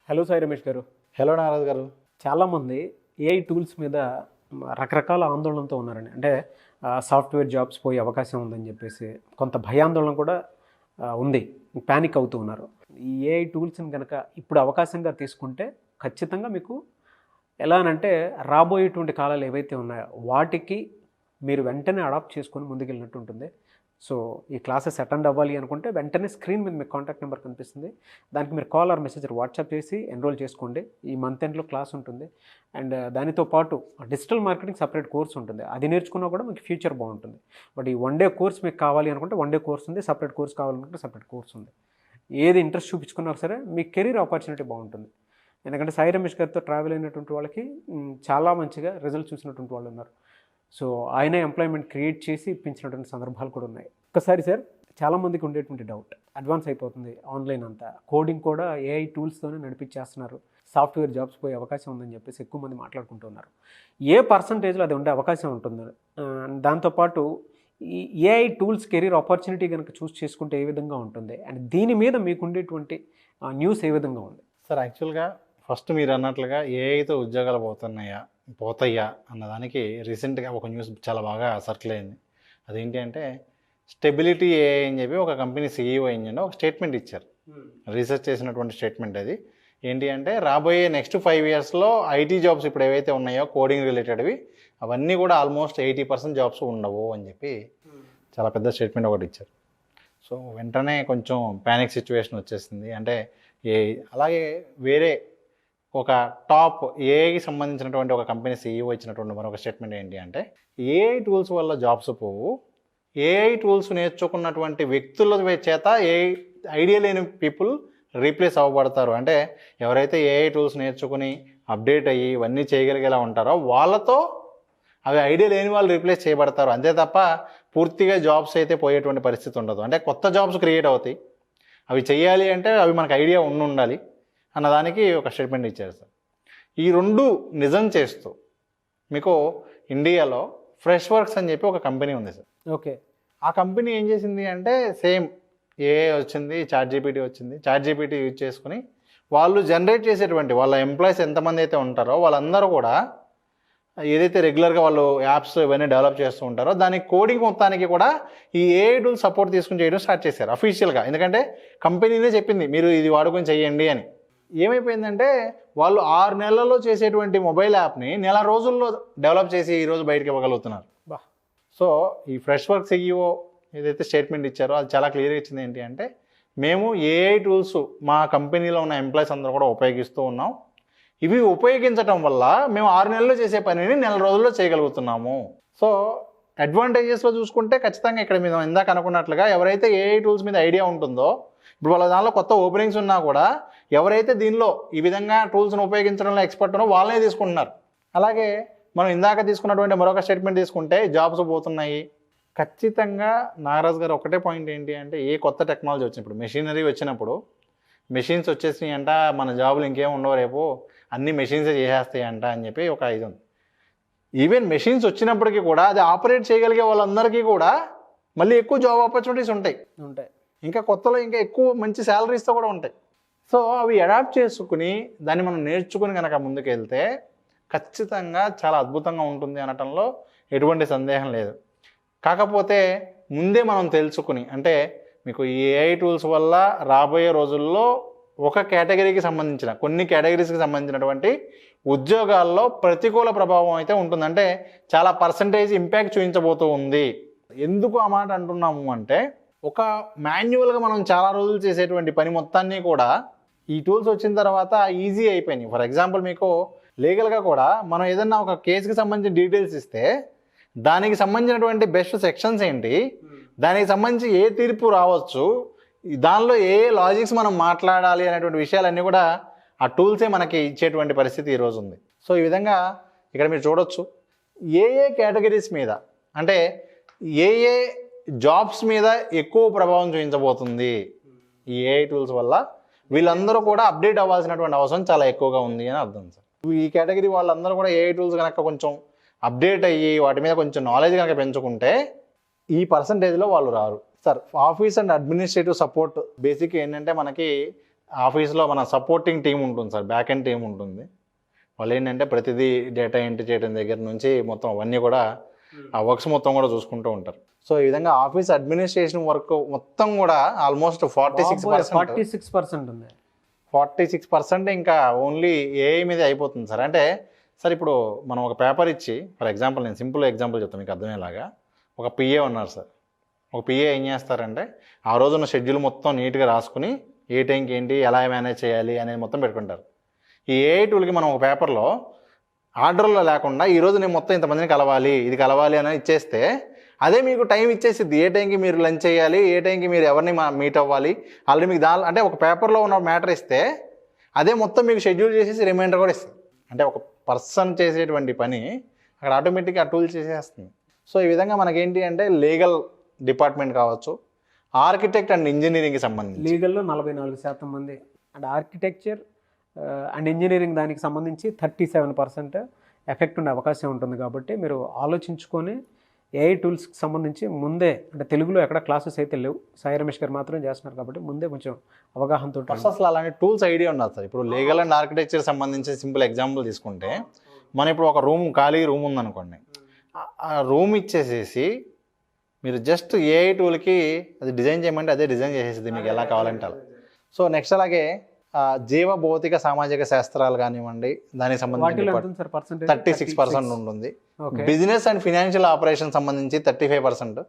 Hello Sai Ramesh గారు. Hello Nagaraju గారు. చాలామంది ఏఐ టూల్స్ మీద రకరకాల ఆందోళనతో ఉన్నారండి. అంటే సాఫ్ట్వేర్ జాబ్స్ పోయే అవకాశం ఉందని చెప్పేసి కొంత భయాందోళన కూడా ఉంది. ప్యానిక్ అవుతూ ఉన్నారు. ఈ ఏఐ టూల్స్ని కనుక ఇప్పుడు అవకాశంగా తీసుకుంటే ఖచ్చితంగా మీకు ఎలా అనంటే రాబోయేటువంటి కాలాలు ఏవైతే ఉన్నాయో వాటికి మీరు వెంటనే అడాప్ట్ చేసుకొని ముందుకెళ్ళినట్టు ఉంటుంది. సో ఈ క్లాసెస్ అటెండ్ అవ్వాలి అనుకుంటే వెంటనే స్క్రీన్ మీద మీకు కాంటాక్ట్ నెంబర్ కనిపిస్తుంది. దానికి మీరు కాల్ ఆర్ మెసేజ్ వాట్సాప్ చేసి ఎన్రోల్ చేసుకోండి. ఈ మంత్ ఎండ్లో క్లాస్ ఉంటుంది. అండ్ దానితో పాటు డిజిటల్ మార్కెటింగ్ సపరేట్ కోర్స్ ఉంటుంది. అది నేర్చుకున్నా కూడా మీకు ఫ్యూచర్ బాగుంటుంది. బట్ ఈ 1 డే కోర్స్ మీకు కావాలి అనుకుంటే 1 డే కోర్స్ ఉంది, సపరేట్ కోర్స్ కావాలనుకుంటే సపరేట్ కోర్స్ ఉంది. ఏది ఇంట్రెస్ట్ చూపించుకున్నా సరే మీ కెరీర్ ఆపర్చునిటీ బాగుంటుంది. ఎందుకంటే సాయి రమేష్ గారితో ట్రావెల్ అయినటువంటి వాళ్ళకి చాలా మంచిగా రిజల్ట్ చూసినటువంటి వాళ్ళు ఉన్నారు. సో ఆయనే ఎంప్లాయ్మెంట్ క్రియేట్ చేసి ఇప్పించినటువంటి సందర్భాలు కూడా ఉన్నాయి. ఒక్కసారి సార్, చాలామందికి ఉండేటువంటి డౌట్, అడ్వాన్స్ అయిపోతుంది ఆన్లైన్ అంతా, కోడింగ్ కూడా ఏఐ టూల్స్తోనే నడిపించేస్తున్నారు, సాఫ్ట్వేర్ జాబ్స్ పోయే అవకాశం ఉందని చెప్పేసి ఎక్కువ మంది మాట్లాడుకుంటున్నారు. ఏ పర్సంటేజ్లో అది ఉండే అవకాశం ఉంటుంది? దాంతోపాటు ఈ ఏఐ టూల్స్ కెరీర్ ఆపర్చునిటీ కనుక చూస్ చేసుకుంటే ఏ విధంగా ఉంటుంది? అండ్ దీని మీద మీకు ఉండేటువంటి న్యూస్ ఏ విధంగా ఉంది? సార్, యాక్చువల్గా ఫస్ట్ మీరు అన్నట్లుగా ఏఐతో ఉద్యోగాలు పోతాయా అన్నదానికి రీసెంట్గా ఒక న్యూస్ చాలా బాగా సర్కిల్ అయింది. అదేంటి అంటే స్టెబిలిటీ ఏఐ అని చెప్పి ఒక కంపెనీ సీఈఓ ఏంటంటే ఒక స్టేట్మెంట్ ఇచ్చారు. రీసెర్చ్ చేసినటువంటి స్టేట్మెంట్ అది. ఏంటి అంటే రాబోయే నెక్స్ట్ 5 ఇయర్స్లో ఐటీ జాబ్స్ ఇప్పుడు ఏవైతే ఉన్నాయో కోడింగ్ రిలేటెడ్వి అవన్నీ కూడా ఆల్మోస్ట్ 80% జాబ్స్ ఉండవు అని చెప్పి చాలా పెద్ద స్టేట్మెంట్ ఒకటి ఇచ్చారు. సో వెంటనే కొంచెం ప్యానిక్ సిచ్యువేషన్ వచ్చేసింది. అంటే అలాగే వేరే ఒక టాప్ ఏఐకి సంబంధించినటువంటి ఒక కంపెనీ సీఈఓ ఇచ్చినటువంటి మరొక స్టేట్మెంట్ ఏంటి అంటే ఏఐ టూల్స్ వల్ల జాబ్స్ పోవు, ఏఐ టూల్స్ నేర్చుకున్నటువంటి వ్యక్తుల చేత ఐడియా లేని పీపుల్ రీప్లేస్ అవ్వబడతారు. అంటే ఎవరైతే ఏఐ టూల్స్ నేర్చుకుని అప్డేట్ అయ్యి ఇవన్నీ చేయగలిగేలా ఉంటారో వాళ్ళతో అవి ఐడియా లేని వాళ్ళు రీప్లేస్ చేయబడతారు. అంతే తప్ప పూర్తిగా జాబ్స్ అయితే పోయేటువంటి పరిస్థితి ఉండదు. అంటే కొత్త జాబ్స్ క్రియేట్ అవుతాయి. అవి చేయాలి అంటే అవి మనకు ఐడియా ఉండాలి అన్నదానికి ఒక స్టేట్మెంట్ ఇచ్చారు సార్. ఈ రెండు నిజం చేస్తూ మీకు ఇండియాలో ఫ్రెష్ వర్క్స్ అని చెప్పి ఒక కంపెనీ ఉంది సార్. ఓకే. ఆ కంపెనీ ఏం చేసింది అంటే సేమ్ ఏఐ వచ్చింది, చాట్ జీపీటీ వచ్చింది. చాట్ జీపీటీ యూజ్ చేసుకుని వాళ్ళు జనరేట్ చేసేటువంటి వాళ్ళ ఎంప్లాయీస్ ఎంతమంది అయితే ఉంటారో వాళ్ళందరూ కూడా ఏదైతే రెగ్యులర్గా వాళ్ళు యాప్స్ ఇవన్నీ డెవలప్ చేస్తూ ఉంటారో దానికి కోడింగ్ మొత్తానికి కూడా ఈ ఏఐ టూల్ సపోర్ట్ తీసుకుని చేయడం స్టార్ట్ చేశారు అఫీషియల్గా. ఎందుకంటే కంపెనీనే చెప్పింది మీరు ఇది వాడుకొని చేయండి అని. ఏమైపోయిందంటే వాళ్ళు 6 నెలల్లో చేసేటువంటి మొబైల్ యాప్ని నెల రోజుల్లో డెవలప్ చేసి ఈరోజు బయటకు ఇవ్వగలుగుతున్నారు. సో ఈ ఫ్రెష్ వర్క్ సీఈఓ ఏదైతే స్టేట్మెంట్ ఇచ్చారో అది చాలా క్లియర్గా ఇచ్చింది. ఏంటి అంటే మేము ఏఐ టూల్స్ మా కంపెనీలో ఉన్న ఎంప్లాయీస్ అందరూ కూడా ఉపయోగిస్తూ ఉన్నాం. ఇవి ఉపయోగించడం వల్ల మేము 6 నెలల్లో చేసే పనిని నెల రోజుల్లో చేయగలుగుతున్నాము. సో అడ్వాంటేజెస్లో చూసుకుంటే ఖచ్చితంగా ఇక్కడ మేము ఇందాక అనుకున్నట్లుగా ఎవరైతే ఏఐ టూల్స్ మీద ఐడియా ఉంటుందో ఇప్పుడు వాళ్ళ దానిలో కొత్త ఓపెనింగ్స్ ఉన్నా కూడా ఎవరైతే దీనిలో ఈ విధంగా టూల్స్ను ఉపయోగించడంలో ఎక్స్పర్ట్ ఉన్నో వాళ్ళనే తీసుకుంటున్నారు. అలాగే మనం ఇందాక తీసుకున్నటువంటి మరొక స్టేట్మెంట్ తీసుకుంటే జాబ్స్ పోతున్నాయి. ఖచ్చితంగా నాగరాజు గారు ఒకటే పాయింట్ ఏంటి అంటే ఏ కొత్త టెక్నాలజీ వచ్చినప్పుడు మెషినరీ వచ్చినప్పుడు మెషిన్స్ వచ్చేసినాయి అంట, మన జాబులు ఇంకేం ఉండవు, రేపు అన్ని మెషిన్సే చేసేస్తాయి అంట అని చెప్పి ఒక ఇది ఉంది. ఈవెన్ మెషిన్స్ వచ్చినప్పటికీ కూడా అది ఆపరేట్ చేయగలిగే వాళ్ళందరికీ కూడా మళ్ళీ ఎక్కువ జాబ్ ఆపర్చునిటీస్ ఉంటాయి. ఇంకా కొత్తలో ఇంకా ఎక్కువ మంచి శాలరీస్తో కూడా ఉంటాయి. సో అవి అడాప్ట్ చేసుకుని దాన్ని మనం నేర్చుకుని కనుక ముందుకు వెళ్తే ఖచ్చితంగా చాలా అద్భుతంగా ఉంటుంది అనటంలో ఎటువంటి సందేహం లేదు. కాకపోతే ముందే మనం తెలుసుకుని అంటే మీకు ఈ ఏఐ టూల్స్ వల్ల రాబోయే రోజుల్లో ఒక కేటగిరీకి సంబంధించిన కొన్ని కేటగిరీస్కి సంబంధించినటువంటి ఉద్యోగాల్లో ప్రతికూల ప్రభావం అయితే ఉంటుంది. అంటే చాలా పర్సంటేజ్ ఇంపాక్ట్ చూపించబోతూ ఉంది. ఎందుకు ఆ మాట అంటున్నాము అంటే ఒక మాన్యువల్గా మనం చాలా రోజులు చేసేటువంటి పని మొత్తాన్ని కూడా ఈ టూల్స్ వచ్చిన తర్వాత ఈజీ అయిపోయినాయి. ఫర్ ఎగ్జాంపుల్ మీకు లీగల్గా కూడా మనం ఏదన్నా ఒక కేసుకి సంబంధించిన డీటెయిల్స్ ఇస్తే దానికి సంబంధించినటువంటి బెస్ట్ సెక్షన్స్ ఏంటి, దానికి సంబంధించి ఏ తీర్పు రావచ్చు, దానిలో ఏ లాజిక్స్ మనం మాట్లాడాలి అనేటువంటి విషయాలన్నీ కూడా ఆ టూల్సే మనకి ఇచ్చేటువంటి పరిస్థితి ఈరోజు ఉంది. సో ఈ విధంగా ఇక్కడ మీరు చూడొచ్చు ఏ కేటగిరీస్ మీద అంటే ఏ జాబ్స్ మీద ఎక్కువ ప్రభావం చూపించబోతుంది ఈ ఏఐ టూల్స్ వల్ల, వీళ్ళందరూ కూడా అప్డేట్ అవ్వాల్సినటువంటి అవసరం చాలా ఎక్కువగా ఉంది అని అర్థం సార్. ఈ కేటగిరీ వాళ్ళందరూ కూడా ఏఐ టూల్స్ కనుక కొంచెం అప్డేట్ అయ్యి వాటి మీద కొంచెం నాలెడ్జ్ కనుక పెంచుకుంటే ఈ పర్సంటేజ్లో వాళ్ళు రారు sir. Office and administrative support basic ఏంటంటే మనకి ఆఫీస్లో మన సపోర్టింగ్ టీం ఉంటుంది సార్, బ్యాక్ ఎండ్ టీం ఉంటుంది. వాళ్ళు ఏంటంటే ప్రతిదీ డేటా ఎంట్రీ చేయడం దగ్గర నుంచి మొత్తం అవన్నీ కూడా ఆ వర్క్స్ మొత్తం కూడా చూసుకుంటూ ఉంటారు. సో ఈ విధంగా ఆఫీస్ అడ్మినిస్ట్రేషన్ వర్క్ మొత్తం కూడా ఆల్మోస్ట్ 46% ఉంది. 46% ఇంకా ఓన్లీ ఏఐ మీద అయిపోతుంది సార్. అంటే సార్ ఇప్పుడు మనం ఒక పేపర్ ఇచ్చి, ఫర్ ఎగ్జాంపుల్ నేను సింపుల్ ఎగ్జాంపుల్ చెప్తాను మీకు అర్థమయ్యేలాగా. ఒక పిఏ ఉన్నారు సార్. ఒక పిఏ ఏం చేస్తారంటే ఆ రోజున్న షెడ్యూల్ మొత్తం నీట్గా రాసుకుని ఏ టైంకి ఏంటి ఎలా మేనేజ్ చేయాలి అనేది మొత్తం పెట్టుకుంటారు. ఈ ఏఐ టూల్కి మనం ఒక పేపర్లో ఆర్డర్లో లేకుండా ఈరోజు నేను మొత్తం ఇంతమందిని కలవాలి, ఇది కలవాలి అని ఇచ్చేస్తే అదే మీకు టైం ఇచ్చేసిద్ది. ఏ టైంకి మీరు లంచ్ చేయాలి, ఏ టైంకి మీరు ఎవరిని మీట్ అవ్వాలి, ఆల్రెడీ మీకు అంటే ఒక పేపర్లో ఉన్న మ్యాటర్ ఇస్తే అదే మొత్తం మీకు షెడ్యూల్ చేసేసి రిమైండర్ కూడా ఇస్తుంది. అంటే ఒక పర్సన్ చేసేటువంటి పని అక్కడ ఆటోమేటిక్గా ఆ టూల్ చేసేస్తుంది. సో ఈ విధంగా మనకేంటి అంటే లీగల్ డిపార్ట్మెంట్ కావచ్చు, ఆర్కిటెక్ట్ అండ్ ఇంజనీరింగ్కి సంబంధించి లీగల్లో 44% మంది, అండ్ ఆర్కిటెక్చర్ అండ్ ఇంజనీరింగ్ దానికి సంబంధించి 37% ఎఫెక్ట్ ఉండే అవకాశం ఉంటుంది. కాబట్టి మీరు ఆలోచించుకొని ఏఐ టూల్స్కి సంబంధించి ముందే, అంటే తెలుగులో ఎక్కడ క్లాసెస్ అయితే లేవు, సాయి రమేష్ గారు మాత్రం చేస్తున్నారు కాబట్టి ముందే కొంచెం అవగాహనతో అసలు అలాంటి టూల్స్ ఐడియా ఉన్నది సార్. ఇప్పుడు లీగల్ అండ్ ఆర్కిటెక్చర్ సంబంధించి సింపుల్ ఎగ్జాంపుల్ తీసుకుంటే, మనం ఇప్పుడు ఒక ఖాళీ రూమ్ ఉందనుకోండి, ఆ రూమ్ ఇచ్చేసేసి మీరు జస్ట్ ఏఐ టూల్కి అది డిజైన్ చేయమంటే అదే డిజైన్ చేసేది మీకు ఎలా కావాలంటే అలా. సో నెక్స్ట్ అలాగే జీవ భౌతిక సామాజిక శాస్త్రాలు కానివ్వండి, దానికి సంబంధించి 36% ఉంటుంది. బిజినెస్ అండ్ ఫినాన్షియల్ ఆపరేషన్ సంబంధించి 35%,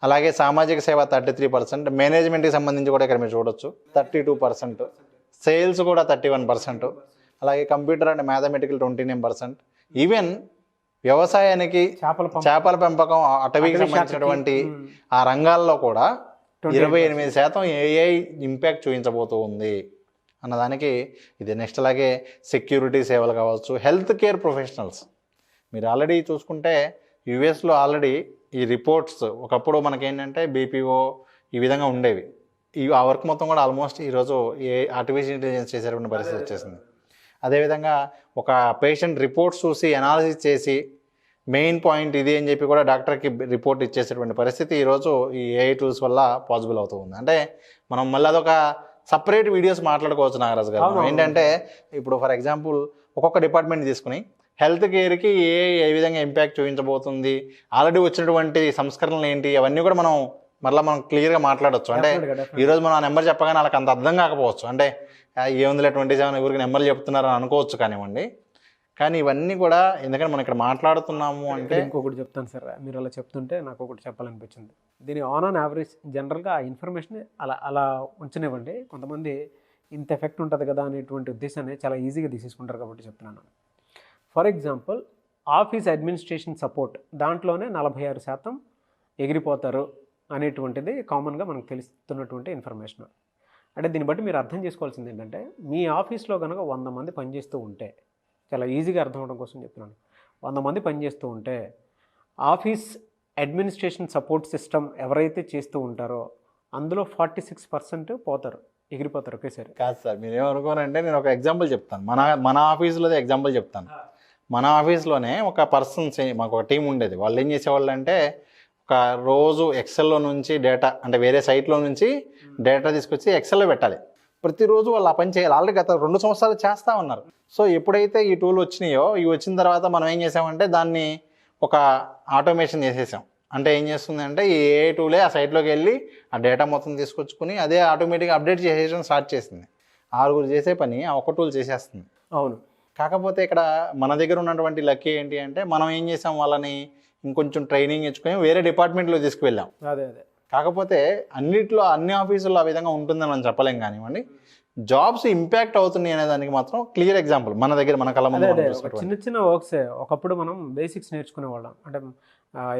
అలాగే సామాజిక సేవ 33%, మేనేజ్మెంట్కి సంబంధించి కూడా ఇక్కడ మీరు చూడొచ్చు 32%, సేల్స్ కూడా 31%, అలాగే కంప్యూటర్ అండ్ మ్యాథమెటికల్ 29%, ఈవెన్ వ్యవసాయానికి చేపల పెంపకం, అటవీకి సంబంధించినటువంటి ఆ రంగాల్లో కూడా 28% ఏఐ ఇంపాక్ట్ చూపించబోతూ ఉంది అన్నదానికి ఇది. నెక్స్ట్ అలాగే సెక్యూరిటీ సేవలు కావచ్చు, హెల్త్ కేర్ ప్రొఫెషనల్స్. మీరు ఆల్రెడీ చూసుకుంటే యుఎస్లో ఆల్రెడీ ఈ రిపోర్ట్స్ ఒకప్పుడు మనకేంటంటే బీపీఓ ఈ విధంగా ఉండేవి. ఆ వర్క్ మొత్తం కూడా ఆల్మోస్ట్ ఈరోజు ఏ ఆర్టిఫిషియల్ ఇంటెలిజెన్స్ చేసేటువంటి పరిస్థితి వచ్చేసింది. అదేవిధంగా ఒక పేషెంట్ రిపోర్ట్స్ చూసి అనాలిసిస్ చేసి మెయిన్ పాయింట్ ఇది అని చెప్పి కూడా డాక్టర్కి రిపోర్ట్ ఇచ్చేసేటువంటి పరిస్థితి ఈరోజు ఈ ఏఐ టూల్స్ వల్ల పాసిబుల్ అవుతూ ఉంది. అంటే మనం మళ్ళీ అదొక సపరేట్ వీడియోస్ మాట్లాడుకోవచ్చు నాగరాజు గారు. ఏంటంటే ఇప్పుడు ఫర్ ఎగ్జాంపుల్ ఒక్కొక్క డిపార్ట్మెంట్ తీసుకుని హెల్త్ కేర్కి ఏ విధంగా ఇంపాక్ట్ చూపించబోతుంది, ఆల్రెడీ వచ్చినటువంటి సంస్కరణలు ఏంటి, అవన్నీ కూడా మనం క్లియర్గా మాట్లాడవచ్చు. అంటే ఈరోజు మనం ఆ నెంబర్ చెప్పగానే వాళ్ళకి అంత అర్థం కాకపోవచ్చు, అంటే ఏముందిలే 27 ఊరికి నెంబర్లు చెప్తున్నారని అనుకోవచ్చు కానివ్వండి. కానీ ఇవన్నీ కూడా ఎందుకంటే మనం ఇక్కడ మాట్లాడుతున్నాము అంటే. ఇంకొకటి చెప్తాను సార్, మీరు అలా చెప్తుంటే నాకు ఒకటి చెప్పాలనిపించింది. దీని ఆన్ యావరేజ్ జనరల్గా ఆ ఇన్ఫర్మేషన్ అలా ఉంచనివ్వండి. కొంతమంది ఇంత ఎఫెక్ట్ ఉంటుంది కదా అనేటువంటి ఉద్దేశాన్ని చాలా ఈజీగా తీసేసుకుంటారు కాబట్టి చెప్తున్నాను. For example office administration support, దాంట్లోనే 46% ఎగిరిపోతారు అనేటువంటిది కామన్గా మనకు తెలుస్తున్నటువంటి ఇన్ఫర్మేషన్. అంటే దీన్ని బట్టి మీరు అర్థం చేసుకోవాల్సింది ఏంటంటే, మీ ఆఫీస్లో కనుక 100 మంది పనిచేస్తూ ఉంటే, చాలా ఈజీగా అర్థం అవడం కోసం చెప్తున్నాను, 100 మంది పనిచేస్తూ ఉంటే ఆఫీస్ అడ్మినిస్ట్రేషన్ సపోర్ట్ సిస్టమ్ ఎవరైతే చేస్తూ ఉంటారో అందులో 46% పోతారు, ఎగిరిపోతారు ఒకేసారి. కాదు సార్, మీరు ఏమనుకోనంటే నేను ఒక ఎగ్జాంపుల్ చెప్తాను. మన ఆఫీస్లోదే ఎగ్జాంపుల్ చెప్తాను. మన ఆఫీస్లోనే ఒక పర్సన్, మాకు ఒక టీం ఉండేది. వాళ్ళు ఏం చేసేవాళ్ళు అంటే ఒక రోజు ఎక్సెల్లో నుంచి డేటా, అంటే వేరే సైట్లో నుంచి డేటా తీసుకొచ్చి ఎక్సెల్లో పెట్టాలి. ప్రతిరోజు వాళ్ళు ఆ పని చేయాలి. ఆల్రెడీ గత 2 సంవత్సరాలు చేస్తూ ఉన్నారు. సో ఎప్పుడైతే ఈ టూల్ వచ్చినాయో, ఇవి వచ్చిన తర్వాత మనం ఏం చేసామంటే దాన్ని ఒక ఆటోమేషన్ చేసేసాం. అంటే ఏం చేస్తుంది అంటే ఈ ఏ టూలే ఆ సైట్లోకి వెళ్ళి ఆ డేటా మొత్తం తీసుకొచ్చుకుని అదే ఆటోమేటిక్గా అప్డేట్ చేసేయడం స్టార్ట్ చేసింది. 6 చేసే పని ఆ ఒక టూల్ చేసేస్తుంది. అవును. కాకపోతే ఇక్కడ మన దగ్గర ఉన్నటువంటి లక్కీ ఏంటి అంటే మనం ఏం చేసాం, వాళ్ళని ఇంకొంచెం ట్రైనింగ్ ఇచ్చుకొని వేరే డిపార్ట్మెంట్లో తీసుకువెళ్ళాం. అదే కాకపోతే అన్ని ఆఫీసుల్లో ఆ విధంగా ఉంటుందని మనం చెప్పలేం కానివ్వండి. జాబ్స్ ఇంపాక్ట్ అవుతున్నాయి అనే దానికి మాత్రం క్లియర్ ఎగ్జాంపుల్ మన దగ్గర మన కళ్ళ ముందు. చిన్న వర్క్సే ఒకప్పుడు మనం బేసిక్స్ నేర్చుకునేవాళ్ళం, అంటే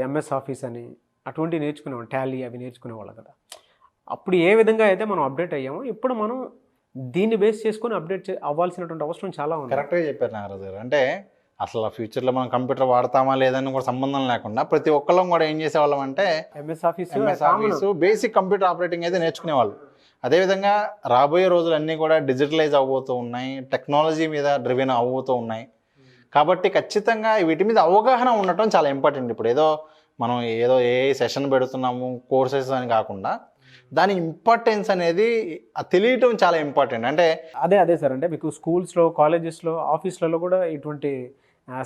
ఎంఎస్ ఆఫీస్ అని అటువంటి నేర్చుకునేవాళ్ళం, టాలీ అవి నేర్చుకునేవాళ్ళం కదా. అప్పుడు ఏ విధంగా అయితే మనం అప్డేట్ అయ్యామో ఇప్పుడు మనం దీన్ని బేస్ చేసుకొని అప్డేట్ అవ్వాల్సినటువంటి అవసరం చాలా ఉంది. కరెక్ట్గా చెప్పారు నాగరాజు గారు. అంటే అసలు ఫ్యూచర్లో మనం కంప్యూటర్ వాడతామా లేదని కూడా సంబంధం లేకుండా ప్రతి ఒక్కళ్ళం కూడా ఏం చేసేవాళ్ళం అంటే MS office basic computer operating అయితే నేర్చుకునేవాళ్ళు. అదేవిధంగా రాబోయే రోజులు అన్నీ కూడా డిజిటలైజ్ అవ్వబోతూ ఉన్నాయి, టెక్నాలజీ మీద డ్రివెన్ అవ్వబోతూ ఉన్నాయి. కాబట్టి ఖచ్చితంగా వీటి మీద అవగాహన ఉండటం చాలా ఇంపార్టెంట్. ఇప్పుడు ఏదో ఏ సెషన్ పెడుతున్నాము కోర్సెస్ అని కాకుండా దాని ఇంపార్టెన్స్ అనేది తెలియటం చాలా ఇంపార్టెంట్. అంటే అదే సార్, అంటే మీకు స్కూల్స్లో, కాలేజెస్లో, ఆఫీస్లలో కూడా ఇటువంటి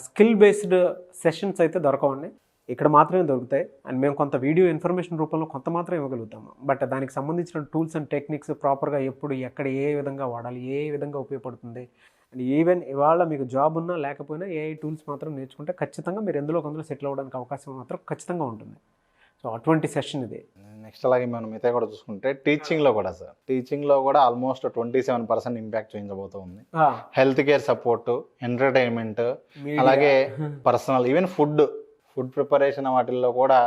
స్కిల్ బేస్డ్ సెషన్స్ అయితే దొరకవండి. ఇక్కడ మాత్రమే దొరుకుతాయి. అండ్ మేము కొంత వీడియో ఇన్ఫర్మేషన్ రూపంలో కొంత మాత్రం ఇవ్వగలుగుతాము. బట్ దానికి సంబంధించిన టూల్స్ అండ్ టెక్నిక్స్ ప్రాపర్గా ఎప్పుడు, ఎక్కడ, ఏ విధంగా వాడాలి, ఏ విధంగా ఉపయోగపడుతుంది, అండ్ ఈవెన్ ఇవాళ మీకు జాబ్ ఉన్నా లేకపోయినా ఏఐ టూల్స్ మాత్రం నేర్చుకుంటే ఖచ్చితంగా మీరు ఎందులో కొందరు సెటిల్ అవ్వడానికి అవకాశం మాత్రం ఖచ్చితంగా ఉంటుంది. సో అటువంటి సెషన్ ఇది. నెక్స్ట్ అలాగే మనం మిగతా కూడా చూసుకుంటే టీచింగ్లో కూడా సార్, టీచింగ్లో కూడా ఆల్మోస్ట్ 27% ఇంపాక్ట్ చూపించబోతుంది. హెల్త్ కేర్ సపోర్ట్, ఎంటర్టైన్మెంట్, అలాగే పర్సనల్, ఈవెన్ ఫుడ్ ప్రిపరేషన్ వాటిల్లో కూడా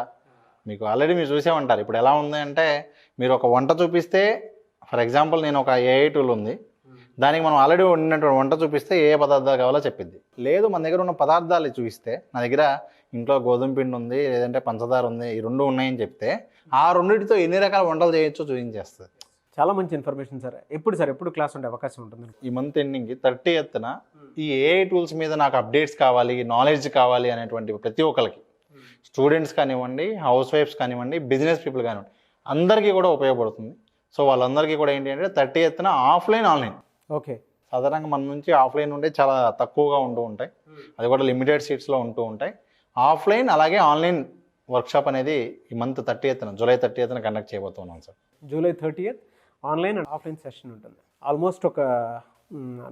మీకు ఆల్రెడీ మీరు చూసే ఉంటారు. ఇప్పుడు ఎలా ఉంది అంటే మీరు ఒక వంట చూపిస్తే, ఫర్ ఎగ్జాంపుల్ నేను ఒక ఏఐ టూల్ ఉంది, దానికి మనం ఆల్రెడీ వండినటువంటి వంట చూపిస్తే ఏ పదార్థాలు కావాలో చెప్పిద్ది. లేదు మన దగ్గర ఉన్న పదార్థాలు చూపిస్తే, నా దగ్గర ఇంట్లో గోధుమ పిండి ఉంది, లేదంటే పంచదార ఉంది, ఈ రెండు ఉన్నాయని చెప్తే ఆ రెండింటితో ఎన్ని రకాల వంటలు చేయొచ్చో చూపించేస్తుంది. చాలా మంచి ఇన్ఫర్మేషన్ సార్. ఎప్పుడు క్లాస్ ఉండే అవకాశం ఉంటుంది? ఈ మంత్ ఎండింగ్కి 30th ఈ ఏఐ టూల్స్ మీద నాకు అప్డేట్స్ కావాలి, నాలెడ్జ్ కావాలి అనేటువంటి ప్రతి ఒక్కరికి, స్టూడెంట్స్ కానివ్వండి, హౌస్ వైఫ్స్ కానివ్వండి, బిజినెస్ పీపుల్ కానివ్వండి, అందరికీ కూడా ఉపయోగపడుతుంది. సో వాళ్ళందరికీ కూడా ఏంటి అంటే 30th ఆఫ్లైన్, ఆన్లైన్. ఓకే. సాధారణంగా మన నుంచి ఆఫ్లైన్ ఉంటే చాలా తక్కువగా ఉంటూ ఉంటాయి, అది కూడా లిమిటెడ్ సీట్స్లో ఉంటూ ఉంటాయి. ఆఫ్లైన్ అలాగే ఆన్లైన్ వర్క్షాప్ అనేది ఈ month 30th July 30th conduct చేయబోతున్నాం sir. July 30th online and offline session ఉంటుంది. ఆల్మోస్ట్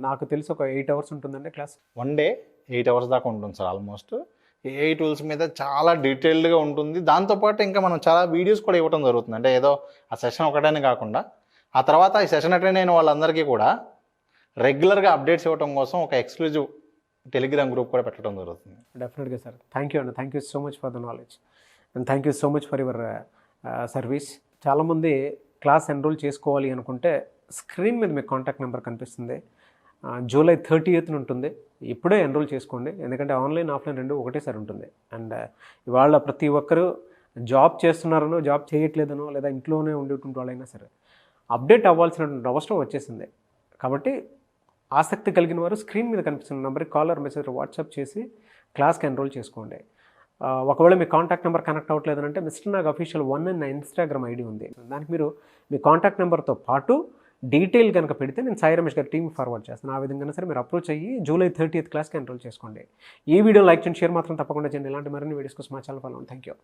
నాకు తెలిసి ఒక 8 hours ఉంటుందండి క్లాస్. 1 day 8 hours దాకా ఉంటుంది సార్. ఆల్మోస్ట్ ఏఐ టూల్స్ మీద చాలా డీటెయిల్డ్గా ఉంటుంది. దాంతోపాటు ఇంకా మనం చాలా వీడియోస్ కూడా ఇవ్వడం జరుగుతుంది. అంటే ఏదో ఆ సెషన్ ఒకటనే కాకుండా ఆ తర్వాత ఈ సెషన్ అటెండ్ అయిన వాళ్ళందరికీ కూడా రెగ్యులర్గా అప్డేట్స్ ఇవ్వడం కోసం ఒక ఎక్స్క్లూజివ్ టెలిగ్రామ్ గ్రూప్ కూడా పెట్టడం జరుగుతుంది. డెఫినెట్గా సార్. థ్యాంక్ యూ అండి. Thank you so much for the knowledge and thank you so much for your service. చాలామంది క్లాస్ ఎన్రోల్ చేసుకోవాలి అనుకుంటే స్క్రీన్ మీద మీకు కాంటాక్ట్ నెంబర్ కనిపిస్తుంది. జూలై 30th ఉంటుంది. ఇప్పుడే ఎన్రోల్ చేసుకోండి, ఎందుకంటే ఆన్లైన్, ఆఫ్లైన్ రెండు ఒకటేసారి ఉంటుంది. అండ్ ఇవాళ ప్రతి ఒక్కరూ జాబ్ చేస్తున్నారనో, జాబ్ చేయట్లేదనో, లేదా ఇంట్లోనే ఉండేటువంటి వాళ్ళైనా సరే అప్డేట్ అవ్వాల్సినటువంటి అవసరం వచ్చేసింది. కాబట్టి ఆసక్తి కలిగిన వారు స్క్రీన్ మీద కనిపిస్తున్న నెంబర్కి కాల్ ఆర్ మెసేజ్ వాట్సాప్ చేసి క్లాస్కి ఎన్రోల్ చేసుకోండి. ఒకవేళ మీ కాంటాక్ట్ నెంబర్ కనెక్ట్ అవ్వట్లేదంటే మిస్టర్ నాగ్ అఫీషియల్ 1 అని నా ఇన్స్టాగ్రామ్ ఐడి ఉంది. దానికి మీరు మీ కాంటాక్ట్ నెంబర్తో పాటు డీటెయిల్ కనుక పెడితే నేను సాయి రమేష్ గారి టీమ్ ఫార్వర్డ్ చేస్తాను. ఆ విధంగా సరే మీరు అప్రోచ్ అయ్యి జూలై 30th క్లాస్కి ఎన్రోల్ చేసుకోండి. ఈ వీడియో లైక్ చేయండి, షేర్ మాత్రం తప్పకుండా చేయండి. ఇలాంటి మరిన్ని వీడియోస్ కోసం మా ఛానల్ ఫాలో అవ్వండి. Thank you.